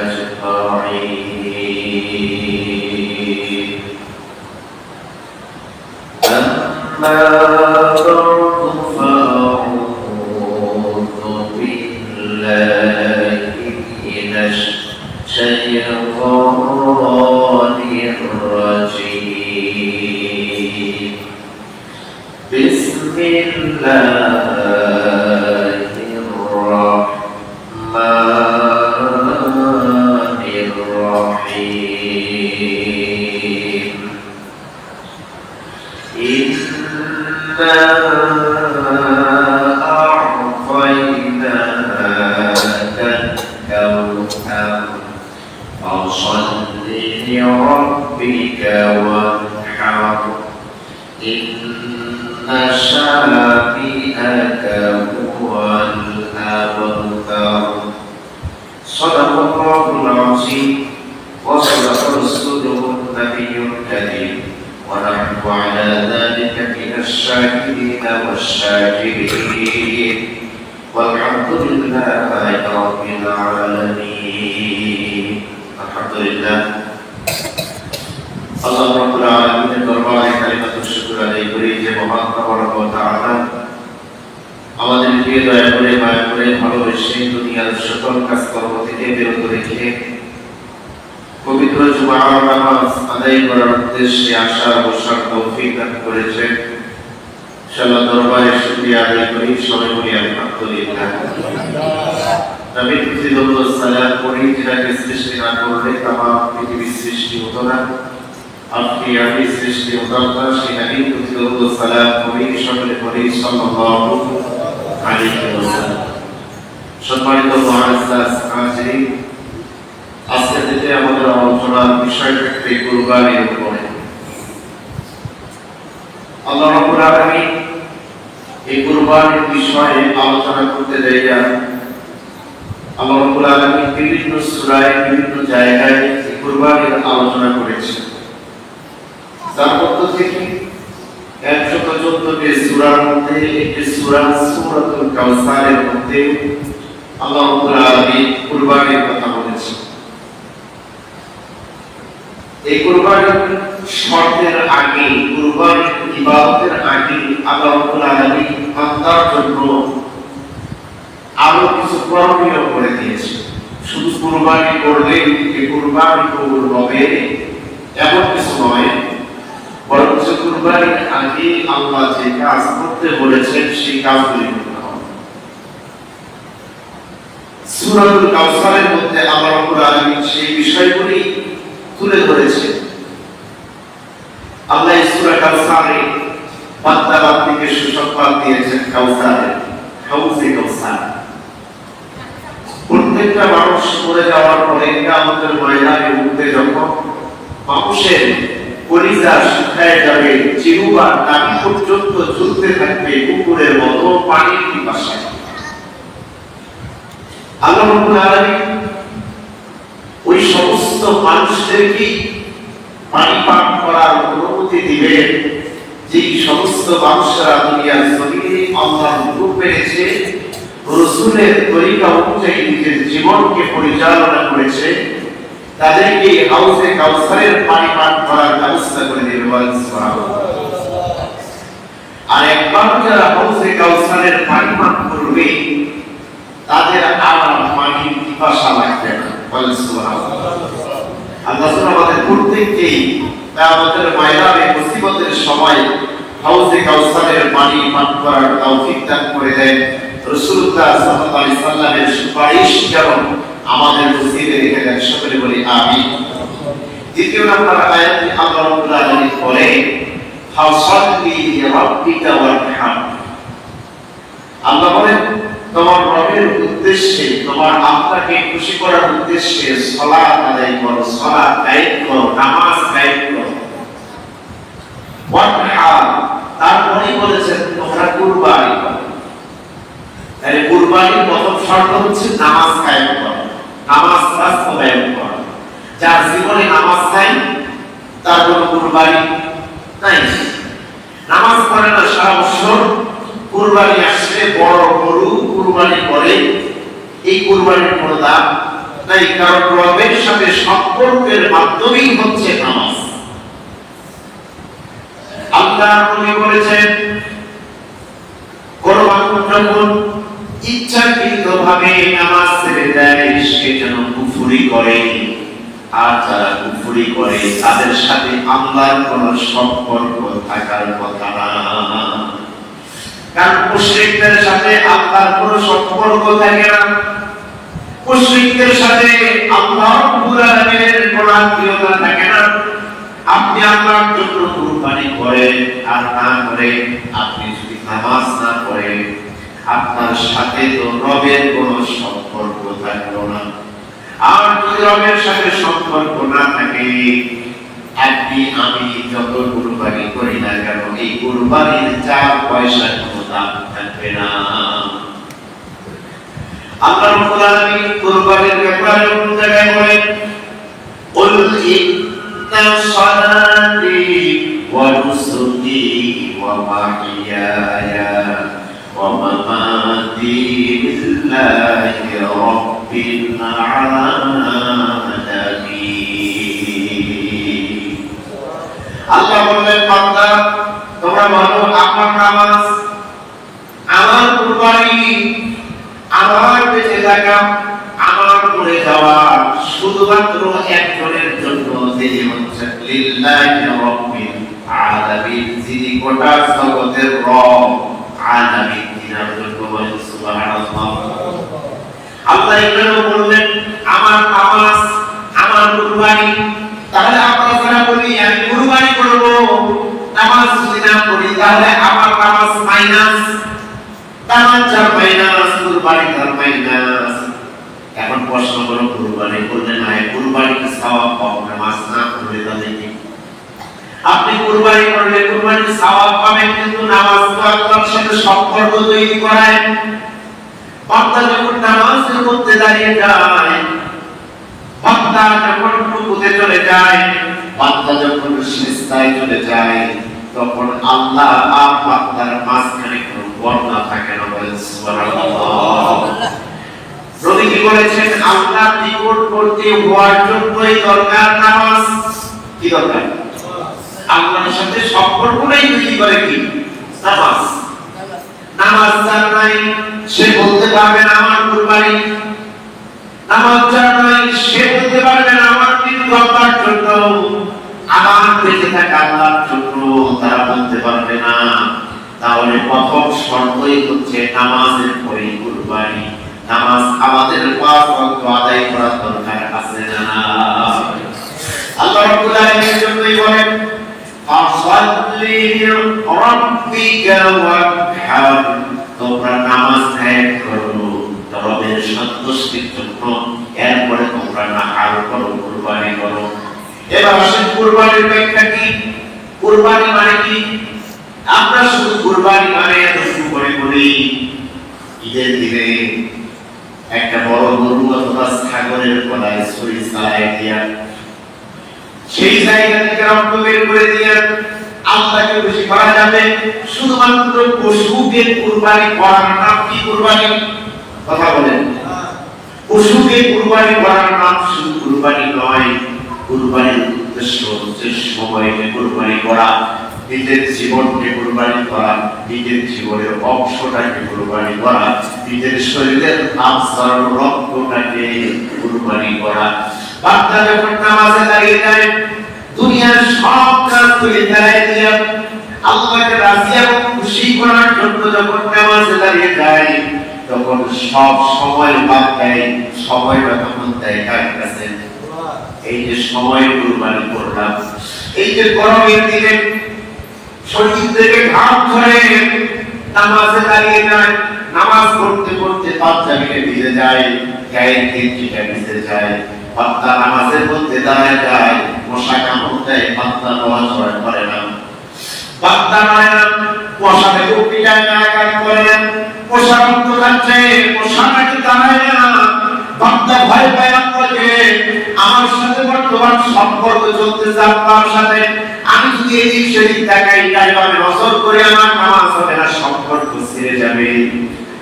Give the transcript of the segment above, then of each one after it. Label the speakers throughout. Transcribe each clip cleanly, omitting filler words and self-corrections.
Speaker 1: أجمعين أما بعد فأعوذ بالله من الشيطان الرجيم بسم الله الرحمن الرحيم إنا أعطيناك الكوثر فصل لربك وانحر إن شانئك هو الأبتر صدق الله العظيم وصدق رسوله النبي الكريم ونحن على ذلك من الشاكرين والشاكرين والحمد لله رب العالمين الحمد لله আল্লাহ রাব্বুল আলামিনের দরবারে কালিমাতুশ শুকর আদায় করি যে মহান তাবারক ওয়া তাআলা আমাদেরকে দয়া করে মায়া করে ভালোবেসে দুনিয়ার সকল কাজকর্ম থেকে বিরত রেখে পবিত্র জুমার নামাজ আদায় করার উদ্দেশ্যে আসার বসার তৌফিক দান করেছেন। আল্লাহর দরবারে শুকরিয়া আদায় করি, সবাই বলি আলহামদুলিল্লাহ। নবী সাল্লাল্লাহু আলাইহি সাল্লাম করি যাকে সৃষ্টি না করলে তামাম পৃথিবীর সৃষ্টি হতো না। আপনি আমি সৃষ্টি হতাম না, সেই নবী সাল্লাল্লাহু আলাইহি সাল্লাম করি সকলে করি সাল্লাল্লাহু আলাইহি ওয়াসাল্লাম। সম্মানিত মুআজ্জাজ হাজিরিন, আজকে থেকে আমাদের আলোচনার বিষয় থাকবে কুরবানির উপরে। আল্লাহ রাব্বুল আলামিন এই কুরবানির বিষয়ে আলোচনা করতে যাইয়া আল্লাহ রাব্বুল আলামিন বিভিন্ন সূরায় বিভিন্ন জায়গায় এই কুরবানির আলোচনা করেছেন। তার মধ্য থেকে 114টি সূরার মধ্যে একটি সূরা সূরাতুল কাউসারের মধ্যে আল্লাহ রাব্বুল আলামিন কুরবানির কথা বলেছেন। এই কুরবানির শর্তের আগে, কুরবানির ইবাদতের আগে আল্লাহ রাব্বুল আলামিন বান্দার জন্য আরো কিছু করণীয় করে দিয়েছেন। শুধু কুরবানি করলে এই কুরবানি কবুল হবে এমন কিছু নয়, বরং কুরবানির আগে আল্লাহ যে কাজ করতে বলেছেন সেই কাজগুলি করতে হবে। সূরাতুল কাউসারের মধ্যে আল্লাহ রাব্বুল আলামিন সেই বিষয়গুলি তুলে ধরেছেন। আল্লাহ এই সূরা কাউসারে বান্দা-বান্দীকে সুসংবাদ দিয়েছেন কাউসারের, হাউজে কাউসার। প্রত্যেকটা মানুষ মরে যাওয়ার পরে কিয়ামতের ময়দানে উঠতে যখন মানুষের কলিজা শুকায় যাবে, জিহ্বা নাভি পর্যন্ত ঝুলতে থাকবে কুকুরের মতো পানির পিপাসায়, আল্লাহ রাব্বুল আলামিন ওই সমস্ত মানুষদেরকে পানি পান করার অনুমতি দিবেন যে সমস্ত মানুষরা দুনিয়ার জমিনে আল্লাহর হুকুম মেনেছে, রাসূলের তরিকা অনুযায়ী নিজের জীবনকে পরিচালনা করেছে, তাদেরকে হাউজে কাউসারের পানি পান করার ব্যবস্থা করে দেবেন সুবহানাল্লাহ। আর একবার যারা হাউজে কাউসারের পানি পান করবে তাদের আর পানির পিপাসা লাগবে না, বলেন সুবহানাল্লাহ। আল্লাহ আমাদের প্রত্যেককেই কিয়ামতের ময়দানে মুসিবতের সময় হাউজে কাউসারের পানি পান করার তৌফিক দান করে দেন। রাসূলুল্লাহ সাল্লাল্লাহু আলাইহি সাল্লামের সুপারিশ যেন আমাদের নসিবে রেখে দেন, সকলে বলি আমিন। দ্বিতীয় নম্বর আয়াতে আল্লাহ রাব্বুল আলামিন বলেন ফাসাল্লি লিরাব্বিকা ওয়ানহার। আল্লাহ বলেন তোমার রবের উদ্দেশ্যে, তোমার আল্লাহকে খুশি করার উদ্দেশ্যে সালাত আদায় করো, সালাত কায়েম করো, নামাজ কায়েম করো। ওয়ানহার তারপরে বলেছেন তোমরা কুরবানি করো। তাহলে কুরবানির প্রথম শর্ত হচ্ছে নামাজ কায়েম করা, নামাজ বাস্তবায়ন করা। যার জীবনে নামাজ নাই তার কোনো কুরবানি নাই। নামাজ পড়ে না সারা বছর, কুরবানি আসলে বড় গরু কুরবানি করে, এই কুরবানির কোনো দাম তাই কারণ রবের সাথে সম্পর্কের মাধ্যমেই হচ্ছে নামাজ। আল্লাহ নবী বলেছেন, কোন মানুষ যখন ইচ্ছাকৃতভাবে নামাজ ছেড়ে দেয় সে যেন কুফরি করে, আর যারা কুফরি করে তাদের সাথে আল্লাহর কোন সম্পর্ক থাকার কথা না। কারণ মুশরিকদের সাথে আল্লাহর কোন সম্পর্ক থাকে না, মুশরিকদের সাথে আল্লাহ রাব্বুল আলামিনের কোন আত্মীয়তা থাকে না। আপনি আল্লাহর জন্য কুরবানি করেন আর না করে আপনি যদি নামাজ না পড়েন, আপনার সাথে তো রবের কোন সম্পর্ক থাকলো না। আর যদি রবের সাথে সম্পর্ক না থাকে, আপনি আমি যত কুরবানি করি না কেন এই কুরবানির 4 পয়সা কোনো দাম থাকবে না। আল্লাহ রাব্বুল আলামিন কুরবানির ব্যাপারে কোন জায়গায় বলেন, কুল ইন্না সালাতি ওয়া নুসুকি ওয়া মাহইয়ায়া ওয়া মামাতি লিল্লাহি রাব্বিল আলামিন। আল্লাহ বললেন, বান্দা তোমরা বলো আমার নামাজ, আমার কুরবানি, আমার বেঁচে থাকা, আমার মরে যাওয়া শুধুমাত্র একজনের জন্য, যিনি হচ্ছেন লিল্লাহি রাব্বিল আলামিন, যিনি গোটা জগতের রব। আলামিন তিনার জন্য বলেন সুবহানাল্লাহ। আল্লাহ এখানেও বললেন আমার নামাজ, আমার কুরবানি। তাহলে আমরা যারা বলি আমি কুরবানি করব, নামাজ যদি না পড়ি তাহলে আমার নামাজ মাইনাস, নামাজ যার মাইনাস, কুরবানি তার মাইনাস। এখন প্রশ্ন করো, কুরবানি করলে না কুরবানি কি সওয়াব পাবো? নামাজ না পড়লে তাহলে কি? আপনি কুরবানি করলে কুরবানির সওয়াব পাবেন, কিন্তু নামাজ তো আল্লাহর সাথে সম্পর্ক তৈরি করায়। বান্দা যখন নামাজের মধ্যে দাঁড়িয়ে যায়, বান্দা যখন রুকুতে চলে যায়, বান্দা যখন সিজদায় চলে যায়, তখন আল্লাহ আর বান্দার মাঝখানে কোনো বর্ণা থাকে না। বলেন সুবহানাল্লাহ। নবী কি বলেছেন, আল্লাহর নিকটবর্তী হওয়ার জন্যই দরকার নামাজ। কি দরকার? আল্লাহর সাথে সম্পর্কটাই তৈরি করে কি? নামাজ। নামাজ যার নাই সে বলতে পারবে না আমার কুরবানি, নামাজ যার নাই সে বলতে পারবে না আমার মৃত্যু আল্লাহর জন্য, আমার বেঁচে থাকা আল্লাহর জন্য, তারা বলতে পারবে না। তাহলে প্রথম শর্তই হচ্ছে নামাজের পরে কুরবানি। নামাজ আমাদের 5 ওয়াক্ত আদায় করার দরকার আছে না? আল্লাহ রাব্বুল আলামিনের জন্যই বলেন, ফাসাল্লি লিরাব্বিকা ওয়ানহার, তোমরা নামাজ আদায় করো রবের সন্তুষ্টির জন্য, এরপরে তোমরা নাহার করো, কুরবানি করো। এবার আসেন কুরবানির ব্যাখ্যা কি? কুরবানি মানে কি? আমরা শুধু কুরবানি মানে শুরু করে বলি ঈদের দিনে একটা বড় গরু অথবা ছাগলের গলায় ছুরি চালায় দিয়া সেই জায়গা থেকে রক্ত বের করে দিয়া আল্লাহকে খুশি করা যাবে। শুধুমাত্র পশুকে কুরবানি করার নাম কি কুরবানি? কথা বলেন। পশুকে কুরবানি করার নাম শুধু কুরবানি নয়, কুরবানির উদ্দেশ্য হচ্ছে সময়কে কুরবানি করা, নিজের জীবনকে কুরবানি করা, নিজের জীবনের অংশটাকে কুরবানি করা, নিজের শরীরের আবসার রক্তটাকে কুরবানি করা। বান্দা যখন নামাজে দাঁড়িয়ে যায়, দুনিয়ার সব কাজ তুলে ফেলে দিয়ে আল্লাহকে রাজি এবং খুশি করার জন্য যখন নামাজে দাঁড়িয়ে যায়, তখন সব সময় বাদ দেয়। সময়টা তখন দেয় কার কাছে? এই যে সময় কুরবানি করলাম, এই যে গরমের দিনে শরীর থেকে ঘাম ঝরে নামাজে দাঁড়িয়ে যায়, নামাজ পড়তে পড়তে পাঞ্জাবিতে ভিজে যায়, গায়ের গেঞ্জিটা ভিজে যায়, বান্দা নামাজের মধ্যে দাঁড়ায় যায়, মশা কামড় দেয়, বান্দা নড়াচড়া করে না, বান্দা নয় না, মশা থেকে পিটায় না, কাজ করে না, মশা রক্ত যাচ্ছে, মশা নাকি দাঁড়ায় না, বান্দা ভয় পায় আল্লাহকে। আমার সাথে বর্তমান সম্পর্ক চলতেছে আল্লাহর সাথে, আমি যদি এদিক সেদিক তাকাই, এইভাবে নজর করে আমার নামাজ হবে না, সম্পর্ক ছিঁড়ে যাবে।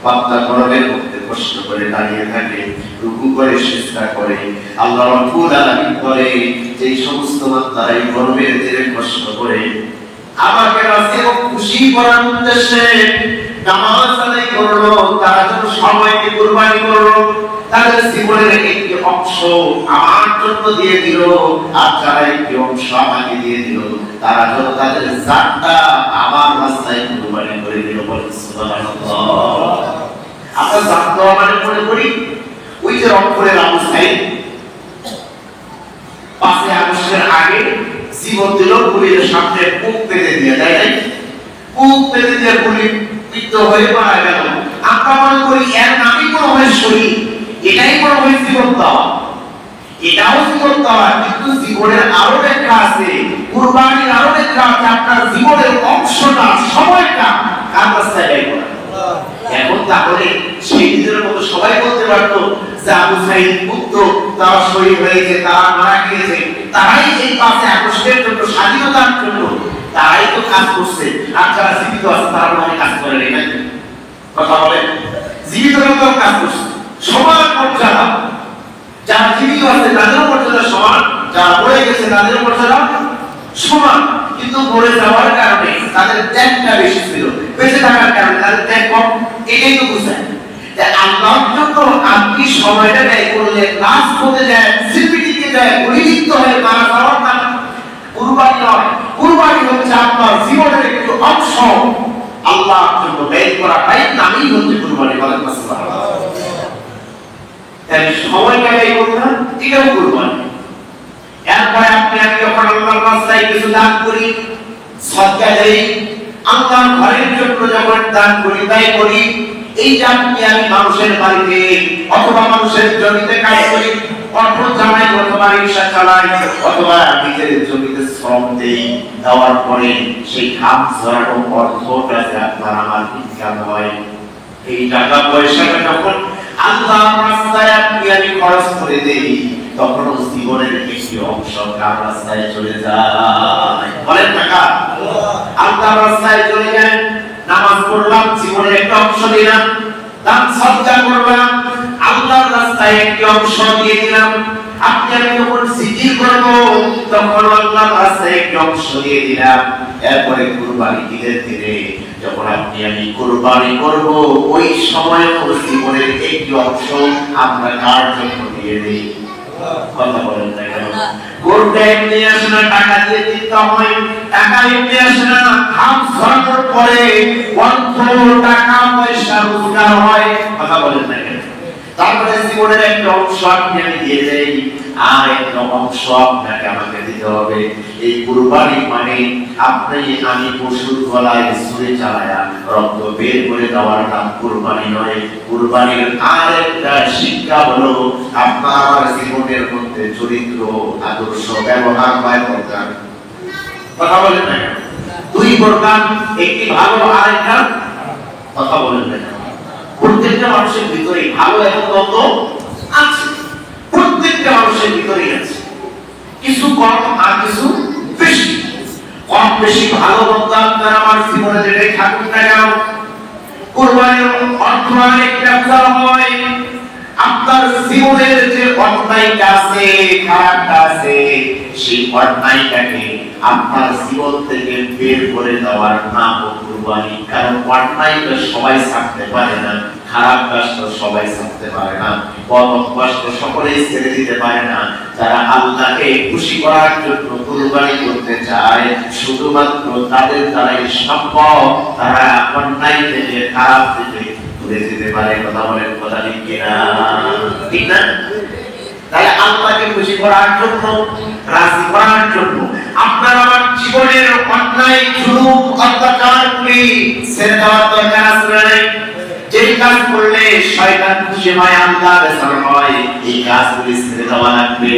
Speaker 1: বান্দা গরমের মধ্যে কষ্ট করে দাঁড়িয়ে থাকে, রুকু করে, সিজদা করে, আল্লাহ রাব্বুল আলামিন করে যে সমস্ত বান্দারা এই গরমের দিনে কষ্ট করে আমাকে রাজি ও খুশি করার উদ্দেশ্যে নামাজ আদায় করলো, তারা যেন সময়কে কুরবানি করলো, তাদের জীবনের একটি অংশ আমার জন্য দিয়ে দিল, আর যারা একটি অংশ আমাকে দিয়ে দিল, তারা যেন তাদের জানটা আমার রাস্তায় কুরবানি করে দিল। বলেন সুবহানাল্লাহ। আমরা জানতো মানে মনে করি ওই যে রংপুরের আবু সাইদ 5 আগস্টের আগে জীবন দিল, পুলিশের সামনে বুক পেতে দিয়ে দেয় নাই, বুক পেতে দিয়ে পুলিশ মৃত হয়ে মারা গেল। আমরা মনে করি এর নামই কোনো হয় শহীদ, এটাই কোনো হয় জীবন দেওয়া, এটাও জীবন দেওয়া, কিন্তু জীবনের আরো একটা আছে, কুরবানির আরো একটা আছে। আপনার জীবনের অংশটা, সময়টা কার রাস্তায় ব্যয় করা। এখন তাহলে সেই দিনের মতো সবাই বলতে পারতো যে আবু সাইদ মুক্ত, তারা শহীদ হয়েছে, তারা মারা গিয়েছে, তারাই এই 5 আগস্টের জন্য, স্বাধীনতার জন্য তারাই তো কাজ করছে, আর যারা জীবিত আছে তারা মানে কাজ করে নেই। নাকি কথা বলে? জীবিত লোকও কাজ করছে, সমান মর্যাদা। যারা জীবিত আছে তাদেরও মর্যাদা সমান, যারা মরে গেছে তাদেরও মর্যাদা সমান, কিন্তু মরে যাওয়ার কারণে তাদের ত্যাগটা বেশি ছিল, বেঁচে থাকার কারণে তাদের ত্যাগ কম। এটাই তো বুঝায় যে আল্লাহর জন্য আপনি সময়টা ব্যয় করলে কাজ করতে যায়, সিপিটিকে যায়, পরিচিত হয়ে মারা যাওয়ার নাম কুরবানি নয়। কুরবানি হচ্ছে আপনার জীবনের একটু অংশ আল্লাহর জন্য ব্যয় করা, তাই নামই হচ্ছে কুরবানি। বলেন সুবহানাল্লাহ। তাই সময়টা ব্যয় করতে এটাও কুরবানি। এরপরে আপনি আমি যখন আল্লাহর রাস্তায় কিছু দান করি, সদকা দেই, আল্লাহর ঘরের জন্য যখন দান করি, ব্যয় করি, এই যে আপনি আমি মানুষের বাড়িতে অথবা মানুষের জমিতে কাজ করি, অর্থ জামাই অথবা রিকশা চালাই, অথবা নিজের জমিতে শ্রম দেই, দেওয়ার পরে সেই ঘাম ঝরানো অর্থটা যে আপনার আমার ইনকাম হয়, এই টাকা পয়সাটা যখন আল্লাহর রাস্তায় আপনি আমি খরচ করে দেই, তখন জীবনের একটি অংশ কার রাস্তায় চলে যায়। বলেন টাকা আল্লাহর রাস্তায় চলে যায়। নামাজ পড়লাম, জীবনের একটা অংশ দিলাম, দান সদকা করলাম, আল্লাহর রাস্তায় একটি অংশ দিয়ে দিলাম। আপনি আমি যখন জিকির করব, তখন আল্লাহর রাস্তায় একটি অংশ দিয়ে দিলাম। এরপরে কুরবানি ঈদের দিনে যখন আপনি আমি কুরবানি করব, ওই সময় জীবনের একটি অংশ আমরা কার জন্য দিয়ে দিই। কথা বলেন না কেন? গরুটা এমনি আসে না, টাকা দিয়ে দিতে হয়, টাকা এমনি আসে না, ঘাম ঝরানোর পরে অর্থ টাকা পয়সা রোজগার হয়। কথা বলেন না কেন? তারপরে জীবনের একটা অংশ আপনি আমি দিয়ে দেই, আর একটা অংশ আপনাকে আমাকে দিতে হবে। এই কুরবানি মানে আপনি আমি পশুর গলায় ছুরি চালায়া রক্ত বের করে দেওয়ার নাম কুরবানি নয়। কুরবানির আর একটা শিক্ষা হলো আপনার আমার জীবনের মধ্যে চরিত্র, আদর্শ, ব্যবহার হয় প্রকার। কথা বলেন না কেন? 2 প্রকার, একটি ভালো আর একটা কথা বলেন না। প্রত্যেকটা মানুষের ভিতরে ভালো এবং মন্দ আছে, প্রত্যেকটা মানুষের ভিতরেই আছে, কিছু কম আর কিছু বেশি। কম বেশি ভালো মন্দ আপনার আমার জীবনে যেটাই থাকুক না কেন, কুরবানির অর্থ একটা পূজা হয়। আপনার জীবনের যে অন্যায়টা আছে, খারাপটা আছে, সেই অন্যায়টাকে আপনার জীবন থেকে বের করে দেওয়ার নাম কুরবানি। কারণ অন্যায়টা সবাই ছাড়তে পারে না, খারাপ কাজটা সবাই ছাড়তে পারে না, বদ অভ্যাসটা সকলেই ছেড়ে দিতে পারে না। যারা আল্লাহকে খুশি করার জন্য কুরবানি করতে চায়, শুধুমাত্র তাদের দ্বারাই সম্ভব তারা অন্যায় থেকে, খারাপ থেকে দূরে যেতে পারে। কথা বলেন, কথা ঠিক কিনা? ঠিক না? তাই আল্লাহকে খুশি করার জন্য, রাজি করার জন্য আপনার আমার জীবনের অন্যায়, জুলুম, অত্যাচারগুলি ছেড়ে দেওয়ার দরকার আছে। যেই কাজ করলে শয়তান খুশি হয়, আল্লাহ রাজি হয়, এই কাজগুলি ছেড়ে দেওয়া লাগবে।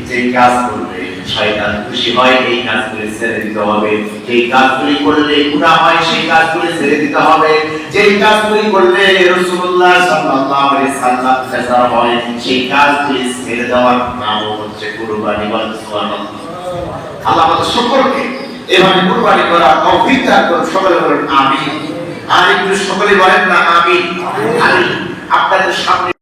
Speaker 1: যেই কাজ করলে শয়তান খুশি হয়, এই কাজগুলি ছেড়ে দিতে হবে। যেই কাজগুলি করলে গুনাহ হয়, সেই কাজগুলি ছেড়ে দিতে হবে। যেই কাজগুলি করলে রাসূলুল্লাহ সাল্লাল্লাহু আলাইহি সাল্লাম বেজার হয়, সেই কাজগুলি ছেড়ে দেওয়ার নাম হচ্ছে কুরবানি। বলেন সুবহানাল্লাহ। আল্লাহ আমাদের সকলকে এভাবে কুরবানি করা তৌফিক দান করুন। সকলে বলেন আমিন। আর একটু সকলে বলেন না আমিন। আমিন। আপনাদের সামনে